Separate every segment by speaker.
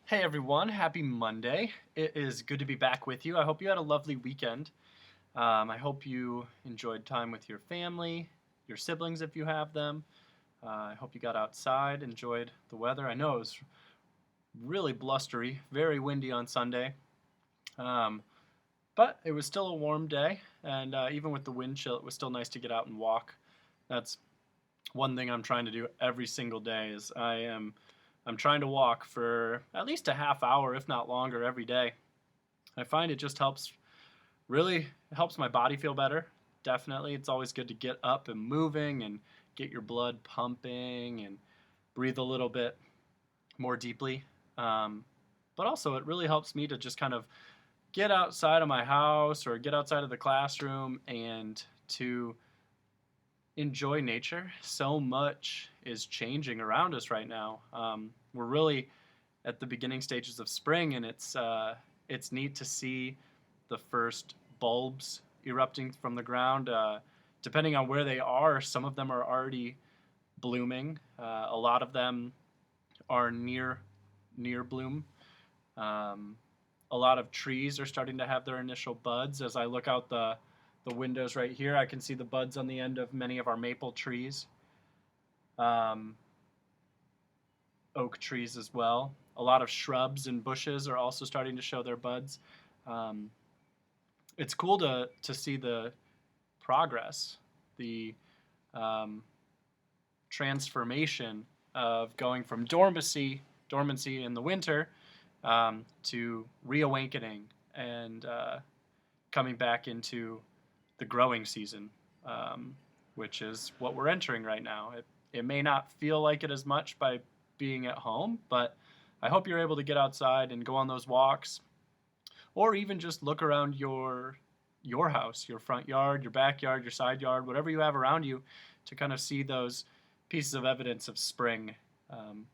Speaker 1: Hey everyone, happy Monday. It is good to be back with you. I hope you had a lovely weekend. I hope you enjoyed time with your family, your siblings if you have them. I hope you got outside, enjoyed the weather. I know it was really blustery, very windy on Sunday, um, but it was still a warm day, and even with the wind chill, it was still nice to get out and walk. That's one thing I'm trying to do every single day is I'm trying to walk for at least a half hour, if not longer, every day. I find it just really helps my body feel better. Definitely, it's always good to get up and moving and get your blood pumping and breathe a little bit more deeply. Um, but also, it really helps me to just kind of get outside of my house or get outside of the classroom and to enjoy nature. So much is changing around us right now. We're really at the beginning stages of spring, and it's neat to see the first bulbs erupting from the ground. Depending on where they are, some of them are already blooming. A lot of them are near bloom. Um, a lot of trees are starting to have their initial buds. As I look out the windows right here, I can see the buds on the end of many of our maple trees, um, oak trees as well. A lot of shrubs and bushes are also starting to show their buds. Um, it's cool to see the progress, the um, transformation of going from dormancy in the winter, to reawakening and coming back into the growing season, um, which is what we're entering right now. It may not feel like it as much by being at home, but I hope you're able to get outside and go on those walks, or even just look around your house, your front yard, your backyard, your side yard, whatever you have around you, to kind of see those pieces of evidence of um,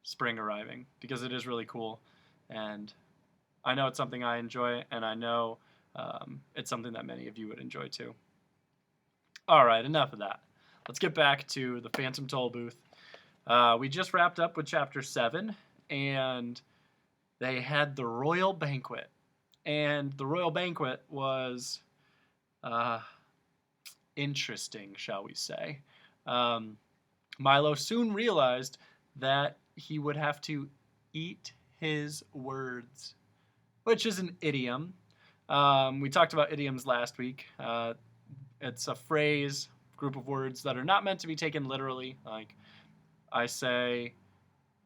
Speaker 1: spring arriving, because it is really cool, and I know it's something I enjoy, and I know it's something that many of you would enjoy too. All right, enough of that. Let's get back to the Phantom Tollbooth. We just wrapped up with Chapter 7, and they had the Royal Banquet. And the Royal Banquet was uh, interesting, shall we say. Um, Milo soon realized that he would have to eat his words, which is an idiom. We talked about idioms last week. It's a phrase, group of words that are not meant to be taken literally. Like I say,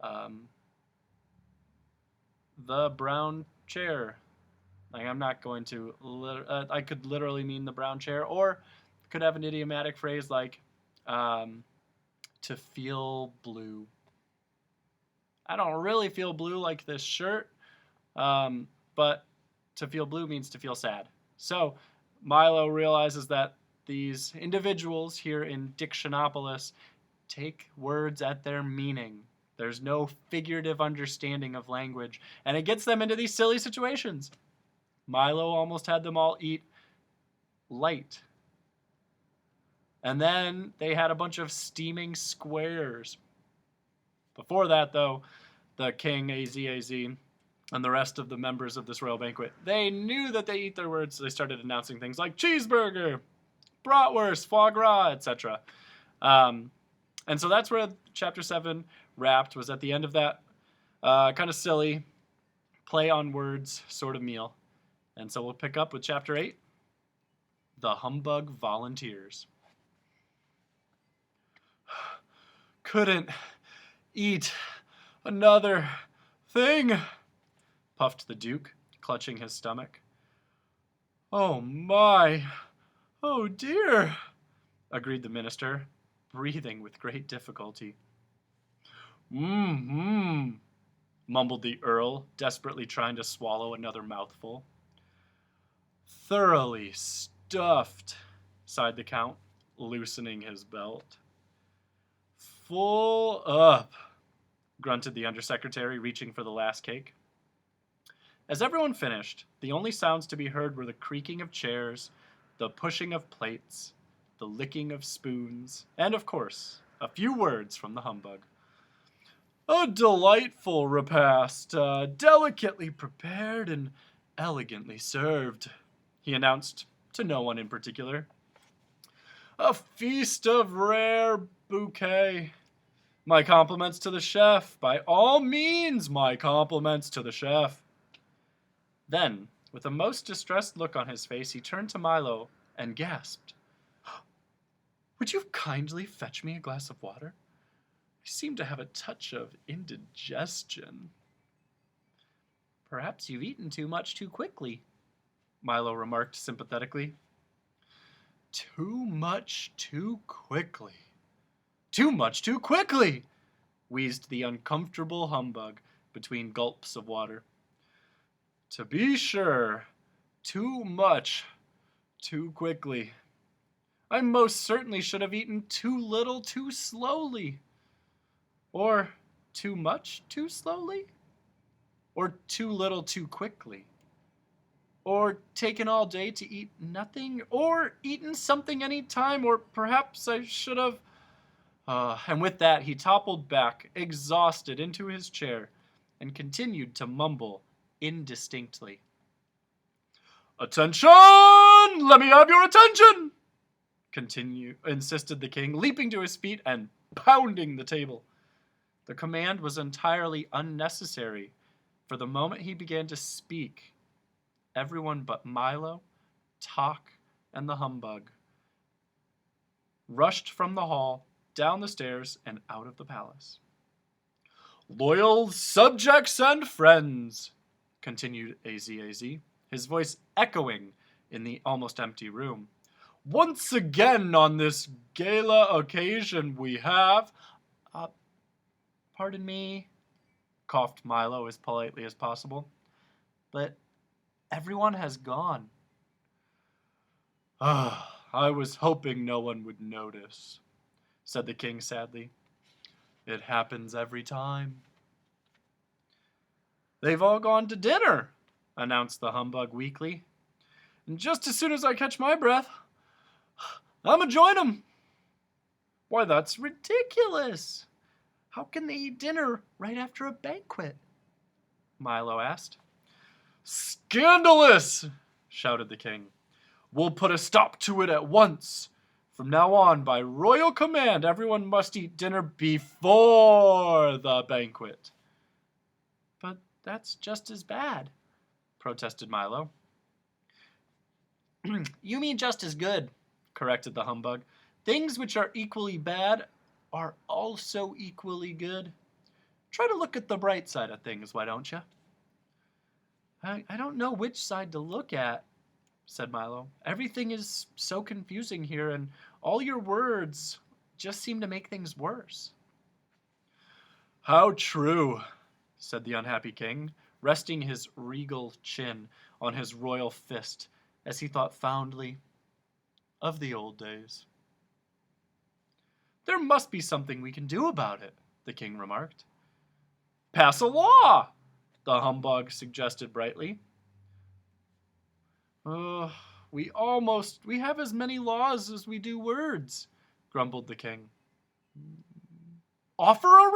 Speaker 1: um, the brown chair. Like I'm not going to. I could literally mean the brown chair, or could have an idiomatic phrase like um, to feel blue. I don't really feel blue like this shirt, but to feel blue means to feel sad. So Milo realizes that these individuals here in Dictionopolis take words at their meaning. There's no figurative understanding of language, and it gets them into these silly situations. Milo almost had them all eat light. And then they had a bunch of steaming squares. Before that, though, the king, AZAZ, and the rest of the members of this royal banquet, they knew that they eat their words, so they started announcing things like cheeseburger, bratwurst, foie gras, etc. And so that's where Chapter 7 wrapped, was at the end of that kind of silly play on words sort of meal. And so we'll pick up with Chapter 8, the Humbug Volunteers. Couldn't eat another thing, puffed the Duke, clutching his stomach. Oh my, oh dear, agreed the minister, breathing with great difficulty. Mmm, mumbled the Earl, desperately trying to swallow another mouthful. Thoroughly stuffed, sighed the Count, loosening his belt. Full up, grunted the undersecretary, reaching for the last cake. As everyone finished, the only sounds to be heard were the creaking of chairs, the pushing of plates, the licking of spoons, and, of course, a few words from the humbug. A delightful repast, delicately prepared and elegantly served, he announced to no one in particular. A feast of rare bouquet. My compliments to the chef. By all means, my compliments to the chef. Then, with a most distressed look on his face, he turned to Milo and gasped. Would you kindly fetch me a glass of water? I seem to have a touch of indigestion. Perhaps you've eaten too much too quickly, Milo remarked sympathetically. Too much too quickly. Too much too quickly, wheezed the uncomfortable humbug between gulps of water. To be sure, too much too quickly. I most certainly should have eaten too little too slowly. Or too much too slowly? Or too little too quickly? Or taken all day to eat nothing? Or eaten something any time? Or perhaps I should have... and with that, he toppled back, exhausted, into his chair, and continued to mumble indistinctly. Attention! Let me have your attention! Insisted the king, leaping to his feet and pounding the table. The command was entirely unnecessary, for the moment he began to speak, everyone but Milo, Tok, and the humbug rushed from the hall, down the stairs, and out of the palace. Loyal subjects and friends, continued Az, his voice echoing in the almost empty room. Once again on this gala occasion we have... Pardon me, coughed Milo as politely as possible, but everyone has gone. I was hoping no one would notice, said the king sadly. It happens every time. They've all gone to dinner, announced the humbug weakly. And just as soon as I catch my breath, I'ma join 'em. Why, that's ridiculous. How can they eat dinner right after a banquet? Milo asked. Scandalous, shouted the king. We'll put a stop to it at once. From now on, by royal command, everyone must eat dinner before the banquet. But that's just as bad, protested Milo. You mean just as good, corrected the humbug. Things which are equally bad are also equally good. Try to look at the bright side of things, why don't you? I don't know which side to look at, said Milo. Everything is so confusing here, and all your words just seem to make things worse. How true, said the unhappy king, resting his regal chin on his royal fist as he thought fondly of the old days. There must be something we can do about it, the king remarked. Pass a law, the humbug suggested brightly. We have as many laws as we do words, grumbled the king. Offer a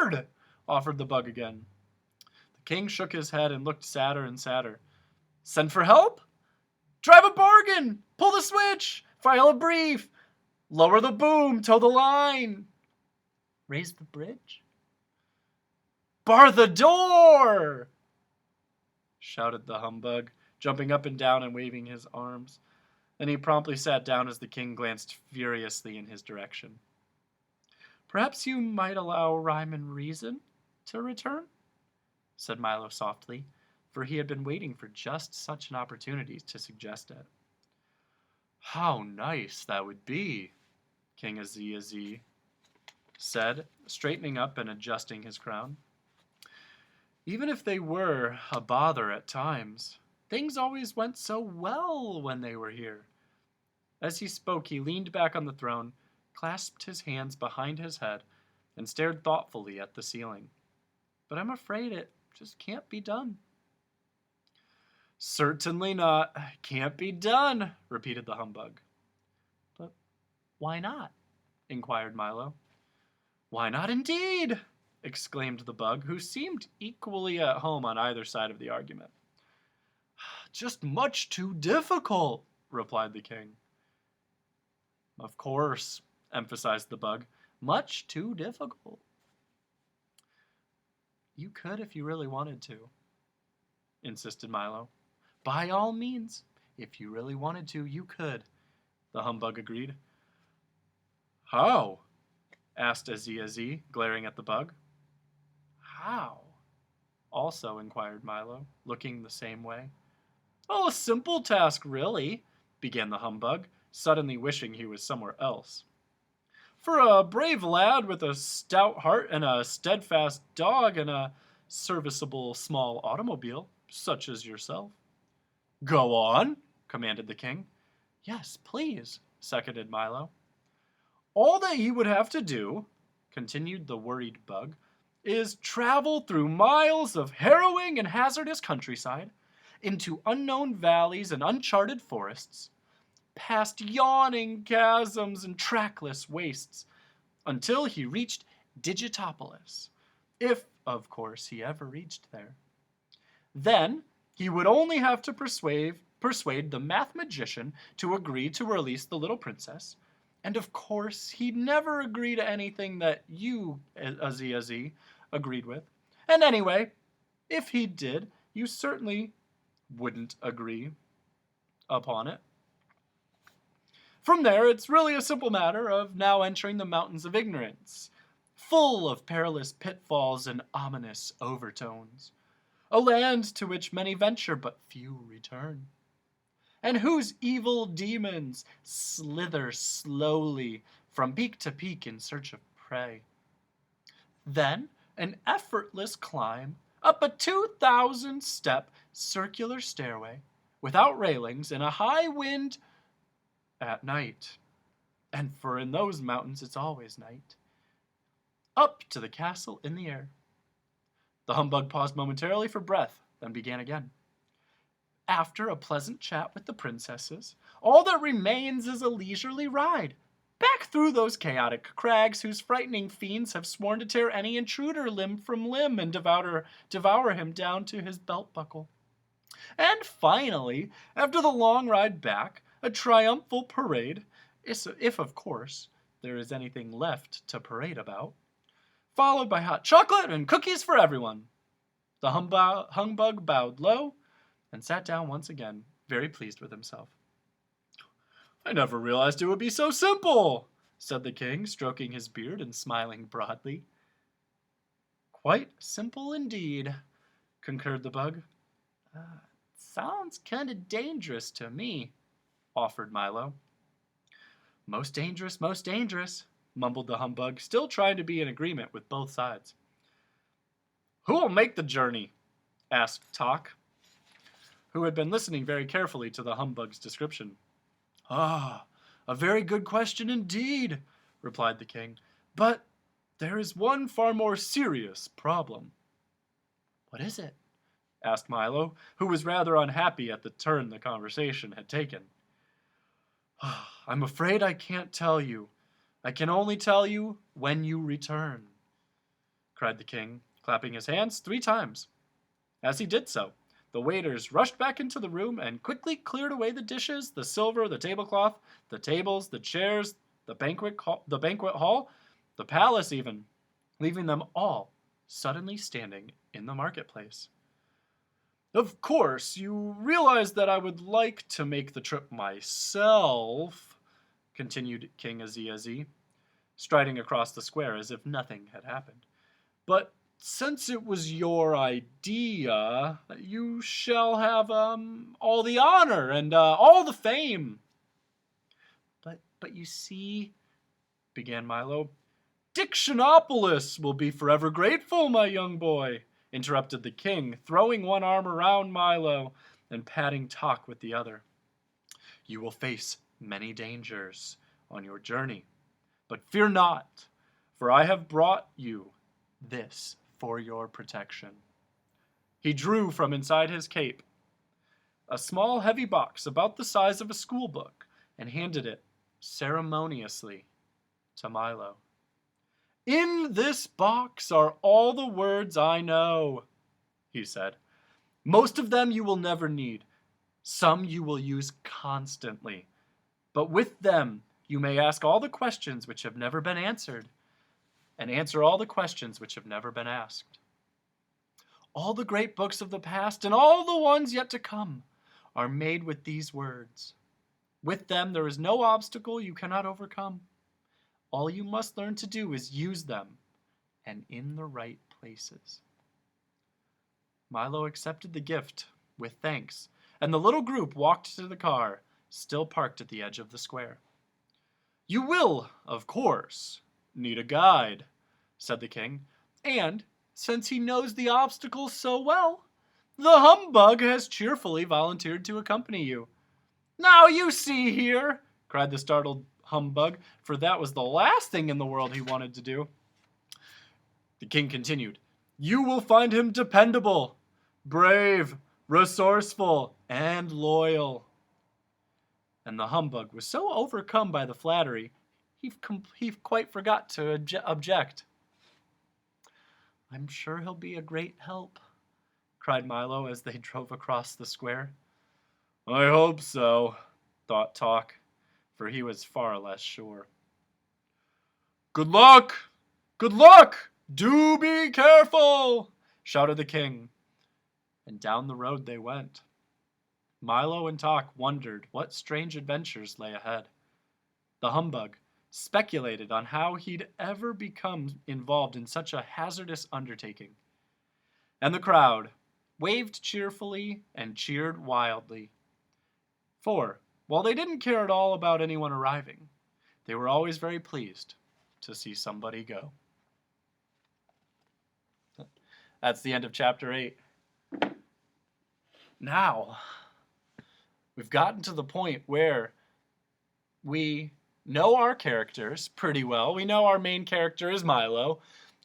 Speaker 1: reward, offered the bug again. The king shook his head and looked sadder and sadder. Send for help? Drive a bargain! Pull the switch! File a brief! Lower the boom! Tow the line! Raise the bridge? Bar the door! Shouted the humbug, jumping up and down and waving his arms. Then he promptly sat down as the king glanced furiously in his direction. Perhaps you might allow rhyme and reason to return, said Milo softly, for he had been waiting for just such an opportunity to suggest it. How nice that would be, King Az said, straightening up and adjusting his crown. Even if they were a bother at times, things always went so well when they were here. As he spoke, he leaned back on the throne, clasped his hands behind his head, and stared thoughtfully at the ceiling. But I'm afraid it just can't be done. Certainly not. Can't be done, repeated the humbug. But why not? Inquired Milo. Why not indeed? exclaimed the bug, who seemed equally at home on either side of the argument. Just much too difficult, replied the king. Of course, emphasized the bug, much too difficult. You could if you really wanted to, insisted Milo. By all means, if you really wanted to, you could, the humbug agreed. How? Asked Aziazi, glaring at the bug. How? Also inquired Milo, looking the same way. Oh, a simple task, really, began the humbug, suddenly wishing he was somewhere else. For a brave lad with a stout heart and a steadfast dog and a serviceable small automobile, such as yourself. Go on, commanded the king. Yes, please, seconded Milo. All that he would have to do, continued the worried bug, is travel through miles of harrowing and hazardous countryside, into unknown valleys and uncharted forests, past yawning chasms and trackless wastes, until he reached Digitopolis, if, of course, he ever reached there. Then he would only have to persuade the math magician to agree to release the little princess, and of course he'd never agree to anything that you, Aziazi, agreed with. And anyway, if he did, you certainly wouldn't agree upon it. From there, it's really a simple matter of now entering the mountains of ignorance, full of perilous pitfalls and ominous overtones, a land to which many venture but few return, and whose evil demons slither slowly from peak to peak in search of prey. Then, an effortless climb up a 2,000-step circular stairway without railings in a high wind at night. And for in those mountains it's always night. Up to the castle in the air. The humbug paused momentarily for breath, then began again. After a pleasant chat with the princesses, all that remains is a leisurely ride back through those chaotic crags whose frightening fiends have sworn to tear any intruder limb from limb and devour him down to his belt buckle. And finally, after the long ride back, a triumphal parade, if of course there is anything left to parade about, followed by hot chocolate and cookies for everyone. The humbug bowed low and sat down once again, very pleased with himself. I never realized it would be so simple, said the king, stroking his beard and smiling broadly. Quite simple indeed, concurred the bug. Sounds kinda dangerous to me, offered Milo. Most dangerous, mumbled the humbug, still trying to be in agreement with both sides. Who will make the journey? Asked Tok, who had been listening very carefully to the humbug's description. Ah, a very good question indeed, replied the king. But there is one far more serious problem. What is it? Asked Milo, who was rather unhappy at the turn the conversation had taken. I'm afraid I can't tell you. I can only tell you when you return, cried the king, clapping his hands 3 times. As he did so, the waiters rushed back into the room and quickly cleared away the dishes, the silver, the tablecloth, the tables, the chairs, the banquet hall, the palace even, leaving them all suddenly standing in the marketplace. Of course, you realize that I would like to make the trip myself, continued King Aziazi, striding across the square as if nothing had happened. But since it was your idea, you shall have all the honor and all the fame. But you see, began Milo. Dictionopolis will be forever grateful, my young boy, interrupted the king, throwing one arm around Milo and patting Tok with the other. You will face many dangers on your journey, but fear not, for I have brought you this for your protection. He drew from inside his cape a small heavy box about the size of a school book and handed it ceremoniously to Milo. "In this box are all the words I know," he said. "Most of them you will never need. Some you will use constantly. But with them you may ask all the questions which have never been answered, and answer all the questions which have never been asked. All the great books of the past and all the ones yet to come are made with these words. With them there is no obstacle you cannot overcome. All you must learn to do is use them, and in the right places." Milo accepted the gift with thanks, and the little group walked to the car, still parked at the edge of the square. "You will, of course, need a guide," said the king, "and since he knows the obstacles so well, the humbug has cheerfully volunteered to accompany you." "Now you see here," cried the startled humbug, for that was the last thing in the world he wanted to do. The king continued, "You will find him dependable, brave, resourceful, and loyal." And the humbug was so overcome by the flattery, he quite forgot to object. "I'm sure he'll be a great help," cried Milo as they drove across the square. "I hope so," thought Talk, for he was far less sure. "Good luck! Good luck! Do be careful!" shouted the king. And down the road they went. Milo and Talk wondered what strange adventures lay ahead. The humbug speculated on how he'd ever become involved in such a hazardous undertaking. And the crowd waved cheerfully and cheered wildly. For, while they didn't care at all about anyone arriving, they were always very pleased to see somebody go. That's the end of chapter 8. Now, we've gotten to the point where we know our characters pretty well. We know our main character is Milo,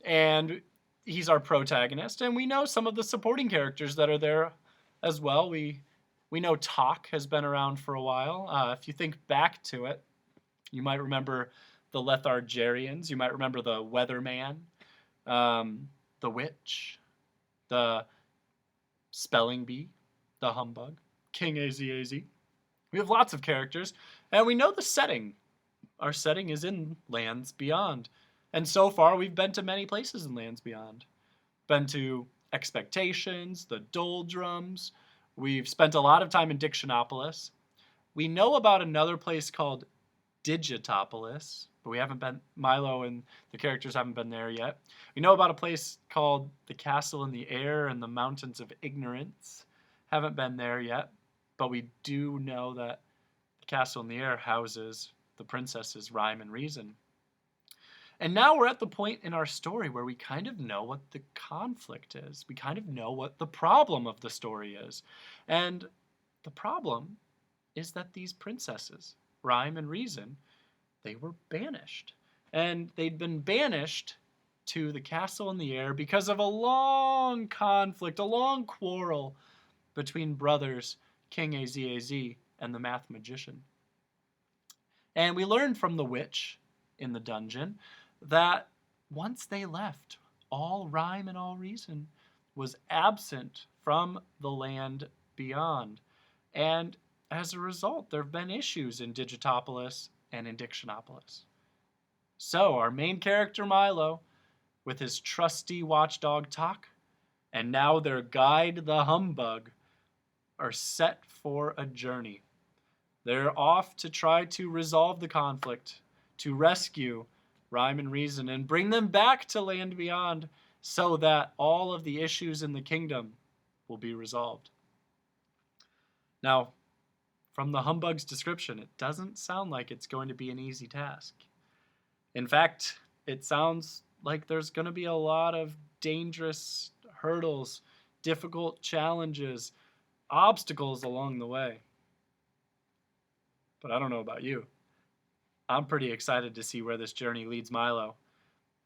Speaker 1: and he's our protagonist, and we know some of the supporting characters that are there as well. We know Talk has been around for a while. If you think back to it, you might remember the Lethargerians. You might remember the Weatherman, the Witch, the Spelling Bee, the Humbug, King AZAZ. We have lots of characters, and we know the setting. Our setting is in Lands Beyond. And so far, we've been to many places in Lands Beyond. Been to Expectations, the Doldrums. We've spent a lot of time in Dictionopolis. We know about another place called Digitopolis, but we haven't been, Milo and the characters haven't been there yet. We know about a place called the Castle in the Air and the Mountains of Ignorance. Haven't been there yet, but we do know that the Castle in the Air houses the princesses Rhyme and Reason. And now we're at the point in our story where we kind of know what the conflict is. We kind of know what the problem of the story is. And the problem is that these princesses, Rhyme and Reason, they were banished. And they'd been banished to the Castle in the Air because of a long conflict, a long quarrel between brothers, King AZAZ and the Math Magician. And we learned from the witch in the dungeon that once they left, all rhyme and all reason was absent from the land beyond. And as a result, there have been issues in Digitopolis and in Dictionopolis. So our main character Milo, with his trusty watchdog Talk, and now their guide the Humbug, are set for a journey. They're off to try to resolve the conflict, to rescue Rhyme and Reason and bring them back to Land Beyond so that all of the issues in the kingdom will be resolved. Now, from the Humbug's description, it doesn't sound like it's going to be an easy task. In fact, it sounds like there's going to be a lot of dangerous hurdles, difficult challenges, obstacles along the way. But I don't know about you. I'm pretty excited to see where this journey leads Milo.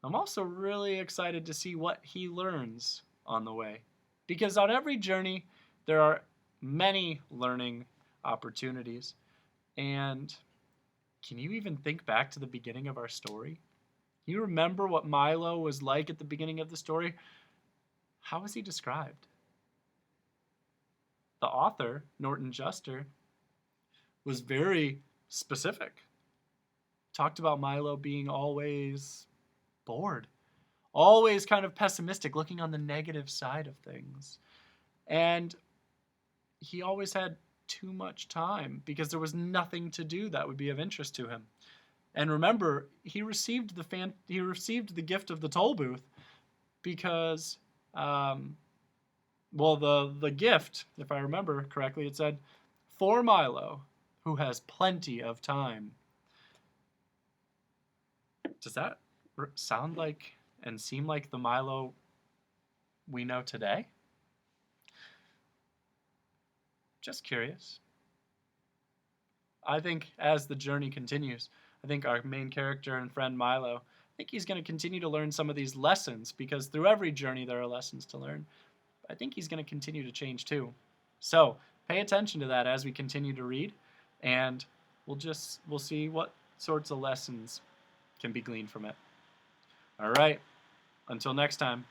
Speaker 1: I'm also really excited to see what he learns on the way. Because on every journey, there are many learning opportunities. And can you even think back to the beginning of our story? You remember what Milo was like at the beginning of the story? How was he described? The author, Norton Juster, was very specific. Talked about Milo being always bored, always kind of pessimistic, looking on the negative side of things. And he always had too much time because there was nothing to do that would be of interest to him. And remember, he received the gift of the Tollbooth because, the gift, if I remember correctly, it said, "For Milo, who has plenty of time." Does that sound like and seem like the Milo we know today? Just curious. I think as the journey continues, I think our main character and friend Milo, I think he's going to continue to learn some of these lessons because through every journey there are lessons to learn. I think he's going to continue to change too. So pay attention to that as we continue to read, and we'll see what sorts of lessons can be gleaned from it. All right, until next time.